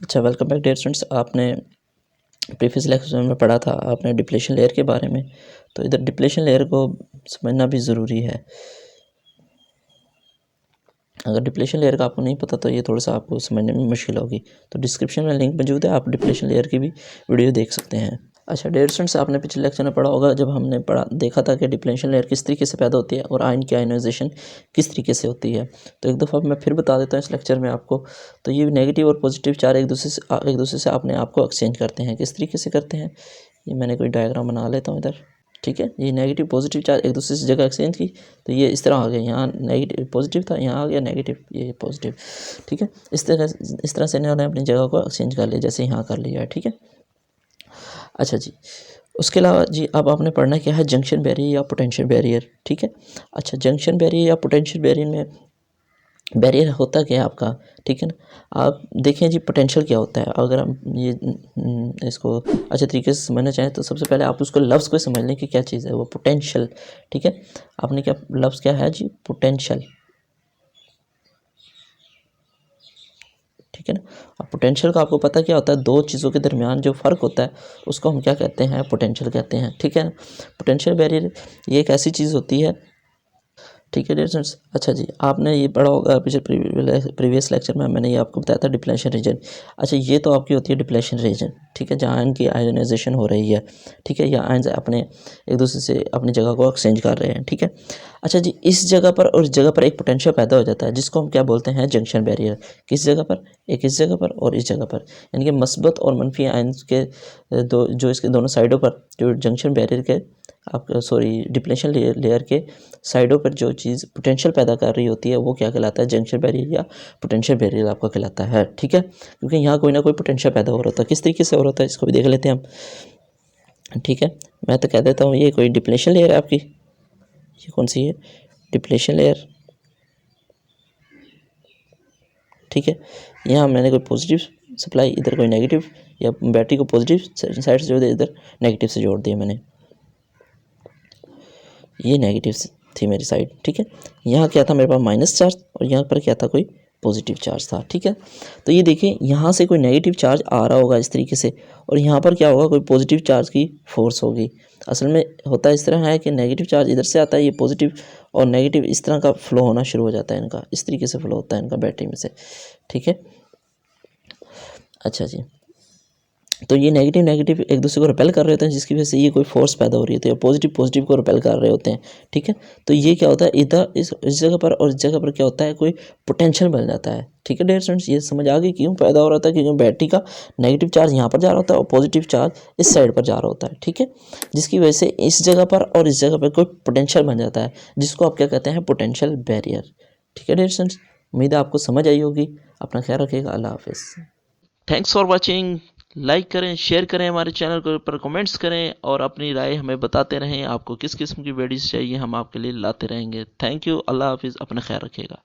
अच्छा, welcome back dear students. आपने previous lecture में पढ़ा था आपने डिप्लेशन लेयर के बारे में। तो इधर डिप्लेशन लेयर को समझना भी ज़रूरी है। अगर डिप्लेशन लेयर का आपको नहीं पता तो ये थोड़ा सा आपको समझने में मुश्किल होगी। तो डिस्क्रिप्शन में लिंक मौजूद है, आप डिप्लेशन लेयर की भी वीडियो देख सकते हैं। अच्छा डियर स्टूडेंट्स, आपने पिछले लेक्चर में पढ़ा होगा जब हमने देखा था कि डिप्लेशन लेयर किस तरीके से पैदा होती है और आयन की आयनाइजेशन किस तरीके से होती है। तो एक दफ़ा मैं फिर बता देता हूँ इस लेक्चर में आपको। तो ये नेगेटिव और पॉजिटिव चार्ज एक दूसरे से अपने आप को एक्सचेंज करते हैं। किस तरीके से करते हैं, ये मैंने कोई डायग्राम बना लेता हूँ इधर। ठीक है, ये नेगेटिव पॉजिटिव चार्ज एक दूसरे से जगह एक्सचेंज की, तो ये इस तरह आ गया, यहाँ नेगेटिव पॉजिटिव था, यहाँ आ गया नेगेटिव, ये पॉजिटिव। ठीक है, इस तरह से इन्होंने अपनी जगह को एक्सचेंज कर लिया, जैसे यहाँ कर लिया है। ठीक है, अच्छा जी, उसके अलावा जी अब आपने पढ़ना क्या है, जंक्शन बैरियर या पोटेंशियल बैरियर। ठीक है, अच्छा जंक्शन बैरियर या पोटेंशियल बैरियर में बैरियर होता क्या है आपका। ठीक है ना, आप देखें जी पोटेंशियल क्या होता है। अगर हम ये इसको अच्छे तरीके से समझना चाहें तो सबसे पहले आप उसको लफ्ज़ को समझ लें कि क्या चीज़ है वो पोटेंशियल। ठीक है, आपने क्या लफ्ज़ क्या है जी, पोटेंशियल। ठीक है ना, अब पोटेंशियल का आपको पता क्या होता है, दो चीज़ों के दरमियान जो फ़र्क होता है उसको हम क्या कहते हैं, पोटेंशियल कहते हैं। ठीक है ना, पोटेंशियल बैरियर ये एक ऐसी चीज़ होती है। ठीक है डियर स्टूडेंट्स, अच्छा जी आपने ये पढ़ा होगा पिछले प्रीवियस लेक्चर में, मैंने ये आपको बताया था डिप्लेशन रीजन। अच्छा ये तो आपकी होती है डिप्लेशन रीजन। ठीक है, जहाँ आयन की आयोनाइजेशन हो रही है। ठीक है, या आयन अपने एक दूसरे से अपनी जगह को एक्सचेंज कर रहे हैं। ठीक है, अच्छा जी इस जगह पर और इस जगह पर एक पोटेंशियल पैदा हो जाता है जिसको हम क्या बोलते हैं, जंक्शन बैरियर। किस जगह पर, एक इस जगह पर और इस जगह पर, यानी कि मस्बत और मनफी आयन के जो इसके दोनों साइडों पर जो जंक्शन बैरियर के डिप्लेशन लेयर के साइडों पर जो चीज़ पोटेंशियल पैदा कर रही होती है वो क्या कहलाता है, जंक्शन बैरियर या पोटेंशियल बैरियर आपका कहलाता है। ठीक है, क्योंकि यहाँ कोई ना कोई पोटेंशियल पैदा हो रहा था। किस तरीके से हो रहा था इसको भी देख लेते हैं हम। ठीक है, मैं तो कह देता हूँ ये कोई डिप्लेशन लेयर है आपकी, ये कौन सी है, डिप्लेशन लेयर। ठीक है, यहाँ मैंने कोई पॉजिटिव सप्लाई, इधर कोई नेगेटिव, या बैटरी को पॉजिटिव साइड से जोड़ दिया, इधर नेगेटिव से जोड़ दिया मैंने, ये नेगेटिव थी मेरी साइड। ठीक है, यहाँ क्या था मेरे पास माइनस चार्ज और यहाँ पर क्या था कोई पॉजिटिव चार्ज था। ठीक है, तो ये देखें यहाँ से कोई नेगेटिव चार्ज आ रहा होगा इस तरीके से और यहाँ पर क्या होगा, कोई पॉजिटिव चार्ज की फोर्स होगी। असल में होता इस तरह है कि नेगेटिव चार्ज इधर से आता है, ये पॉजिटिव और नेगेटिव इस तरह का फ्लो होना शुरू हो जाता है इनका, इस तरीके से फ्लो होता है इनका बैटरी में से। ठीक है, अच्छा जी, तो ये नेगेटिव एक दूसरे को रिपेल कर रहे होते हैं जिसकी वजह से ये कोई फोर्स पैदा हो रही होती है, पॉजिटिव को रिपेल कर रहे होते हैं। ठीक है, तो ये क्या होता है, इधर इस जगह पर और इस जगह पर क्या होता है, कोई पोटेंशियल बन जाता है। ठीक है डियर स्टूडेंट्स, ये समझ आ गई क्यों पैदा हो रहा था, क्योंकि बैटरी का नेगेटिव चार्ज यहाँ पर जा रहा होता है और पॉजिटिव चार्ज इस साइड पर जा रहा होता है। ठीक है, जिसकी वजह से इस जगह पर और इस जगह पर कोई पोटेंशियल बन जाता है जिसको आप क्या कहते हैं, पोटेंशियल बैरियर। ठीक है डियर स्टूडेंट्स, उम्मीद है आपको समझ आई होगी। अपना ख्याल रखिएगा, अल्लाह हाफिज़। Thanks for watching. लाइक करें, शेयर करें, हमारे चैनल के ऊपर कमेंट्स करें और अपनी राय हमें बताते रहें। आपको किस किस्म की वीडियोस चाहिए, हम आपके लिए लाते रहेंगे। थैंक यू, अल्लाह हाफिज़, अपना ख्याल रखिएगा।